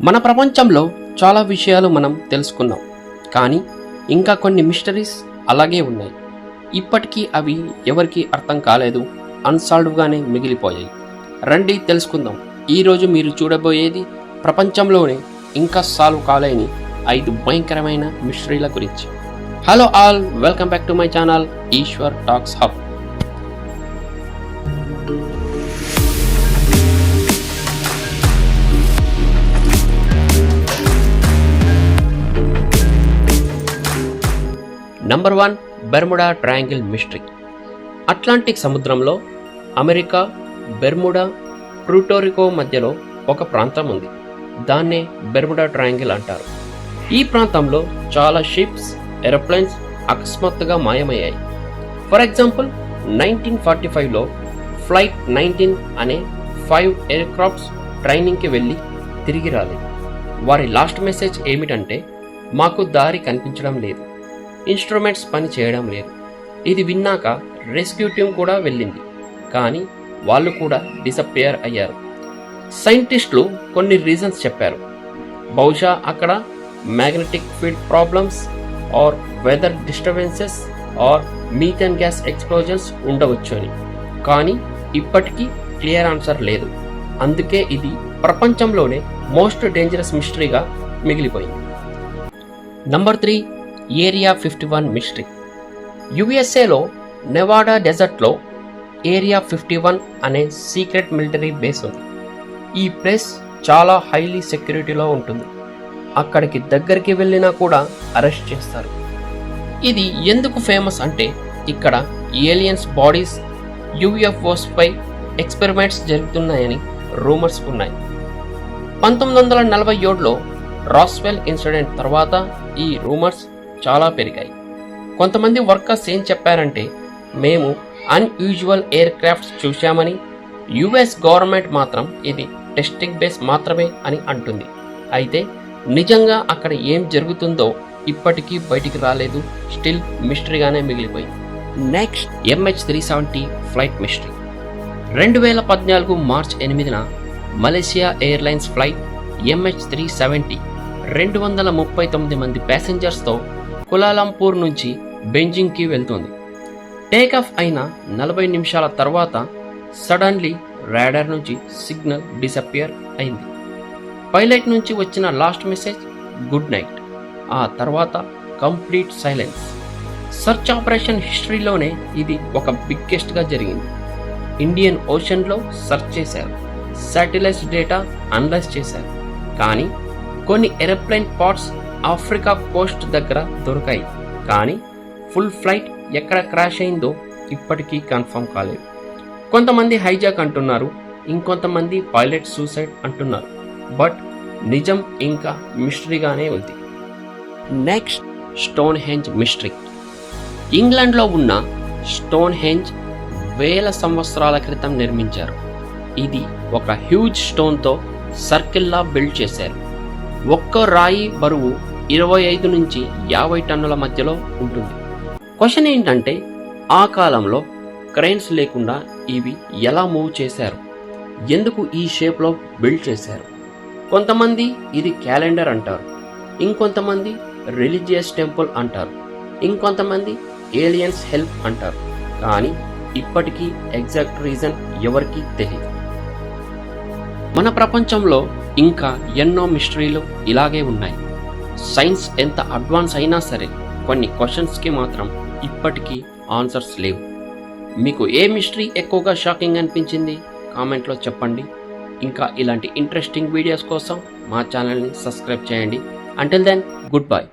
మన ప్రపంచంలో చాలా విషయాలు మనం తెలుసుకున్నాం, కానీ ఇంకా కొన్ని మిస్టరీస్ అలాగే ఉన్నాయి. ఇప్పటికీ అవి ఎవరికీ అర్థం కాలేదు, అన్సాల్వ్గానే మిగిలిపోయాయి. రండి తెలుసుకుందాం. ఈరోజు మీరు చూడబోయేది ప్రపంచంలోనే ఇంకా సాల్వ్ కాలేని 5 భయంకరమైన మిస్టరీల గురించి. Hello all, welcome back to my channel Eshwar talks hub. Number 1, Bermuda triangle mystery. Atlantic సముద్రంలో అమెరికా, బెర్ముడా, ప్యూర్టోరికో మధ్యలో ఒక ప్రాంతం ఉంది. దాన్నే బెర్ముడా ట్రయాంగిల్ అంటారు. ఈ ప్రాంతంలో చాలా షిప్స్, ఏరోప్లేన్స్ అకస్మాత్తుగా మాయమయ్యాయి. ఫర్ ఎగ్జాంపుల్ 1945లో ఫ్లైట్ 19 అనే 5 ఎయిర్క్రాఫ్ట్స్ ట్రైనింగ్కి వెళ్ళి తిరిగి రాలేదు. వారి లాస్ట్ మెసేజ్ ఏమిటంటే, మాకు దారి కనిపించడం లేదు, ఇన్స్ట్రుమెంట్స్ పని చేయడం లేదు. ఇది విన్నాక రెస్క్యూ టీం కూడా వెళ్ళింది, కానీ వాళ్ళు కూడా డిసప్పియర్ అయ్యారు. సైంటిస్టులు కొన్ని రీజన్స్ చెప్పారు. బహుశా అక్కడ magnetic field problems, or weather disturbances, or methane gas explosions ఉండవచ్చు అని. కానీ ఇప్పటికీ క్లియర్ ఆన్సర్ లేదు. అందుకే ఇది ప్రపంచంలోనే మోస్ట్ డేంజరస్ మిస్టరీగా మిగిలిపోయింది. Number 3, area 51 mystery. యుఎస్ఏలో నెవాడా డెజర్ట్లో ఏరియా 51 అనే సీక్రెట్ మిలిటరీ బేస్ ఉంది. ఈ ప్లేస్ చాలా హైలీ సెక్యూరిటీలో ఉంటుంది. అక్కడికి దగ్గరికి వెళ్ళినా కూడా అరెస్ట్ చేస్తారు. ఇది ఎందుకు ఫేమస్ అంటే, ఇక్కడ ఏలియన్స్ బాడీస్, యూఎఫ్ఓస్ పై ఎక్స్పెరిమెంట్స్ జరుగుతున్నాయని రూమర్స్ ఉన్నాయి. 1947లో రాస్వెల్ ఇన్సిడెంట్ తర్వాత ఈ రూమర్స్ చాలా పెరిగాయి. కొంతమంది వర్కర్స్ ఏం చెప్పారంటే, మేము అన్యూజువల్ ఎయిర్ క్రాఫ్ట్స్ చూశామని, యుఎస్ గవర్నమెంట్ మాత్రం ఇది టెస్టింగ్ బేస్ మాత్రమే అని అంటుంది. అయితే నిజంగా అక్కడ ఏం జరుగుతుందో ఇప్పటికీ బయటికి రాలేదు. స్టిల్ మిస్టరీగానే మిగిలిపోయింది. Next, MH370 flight mystery. 2014 March 8న మలేషియా ఎయిర్లైన్స్ ఫ్లైట్ MH370 239 మంది ప్యాసింజర్స్తో కులాలంపూర్ నుంచి బెంజింగ్కి వెళ్తుంది. టేకాఫ్ అయిన 40 నిమిషాల తర్వాత సడన్లీ రాడార్ నుంచి సిగ్నల్ డిసప్పియర్ అయింది. పైలట్ నుంచి వచ్చిన లాస్ట్ మెసేజ్ గుడ్ నైట్. ఆ తర్వాత కంప్లీట్ సైలెన్స్. సర్చ్ ఆపరేషన్ హిస్టరీలోనే ఇది ఒక బిగ్గెస్ట్గా జరిగింది. ఇండియన్ ఓషన్లో సర్చ్ చేశారు, శాటిలైట్ డేటా అనలైజ్ చేశారు, కానీ కొన్ని ఏరోప్లేన్ పార్ట్స్ ఆఫ్రికా కోస్ట్ దగ్గర దొరికాయి. కానీ ఫుల్ ఫ్లైట్ ఎక్కడ క్రాష్ అయిందో ఇప్పటికీ కన్ఫర్మ్ కాలేదు. కొంతమంది హైజాక్ అంటున్నారు, ఇంకొంతమంది పైలట్ సూసైడ్ అంటున్నారు. బట్ నిజం ఇంకా మిస్టరీగానే ఉంది. Next, stone henge mystery. ఇంగ్లాండ్లో ఉన్న స్టోన్ హెంజ్ వేల సంవత్సరాల క్రితం నిర్మించారు. ఇది ఒక హ్యూజ్ స్టోన్తో సర్కిల్లా బిల్డ్ చేశారు. ఒక్క రాయి బరువు 25 నుంచి 50 టన్నుల మధ్యలో ఉంటుంది. క్వశ్చన్ ఏంటంటే, ఆ కాలంలో క్రెయిన్స్ లేకుండా ఇవి ఎలా మూవ్ చేశారు? ఎందుకు ఈ షేప్లో బిల్డ్ చేశారు? కొంతమంది ఇది క్యాలెండర్ అంటారు, ఇంకొంతమంది రిలీజియస్ టెంపుల్ అంటారు, ఇంకొంతమంది ఏలియన్స్ హెల్ప్ అంటారు. కానీ ఇప్పటికీ ఎగ్జాక్ట్ రీజన్ ఎవరికీ తెలియదు. మన ప్రపంచంలో ఇంకా ఎన్నో మిస్టరీలు ఇలాగే ఉన్నాయి. సైన్స్ ఎంత అడ్వాన్స్ అయినా సరే కొన్ని క్వశ్చన్స్కి మాత్రం ఇప్పటికీ ఆన్సర్స్ లేవు. మీకు ఏ మిస్టరీ ఎక్కువగా షాకింగ్ అనిపించింది కామెంట్లో చెప్పండి. ఇంకా ఇలాంటి ఇంట్రెస్టింగ్ వీడియోస్ కోసం మా ఛానల్ని సబ్స్క్రైబ్ చేయండి. Until then, good bye.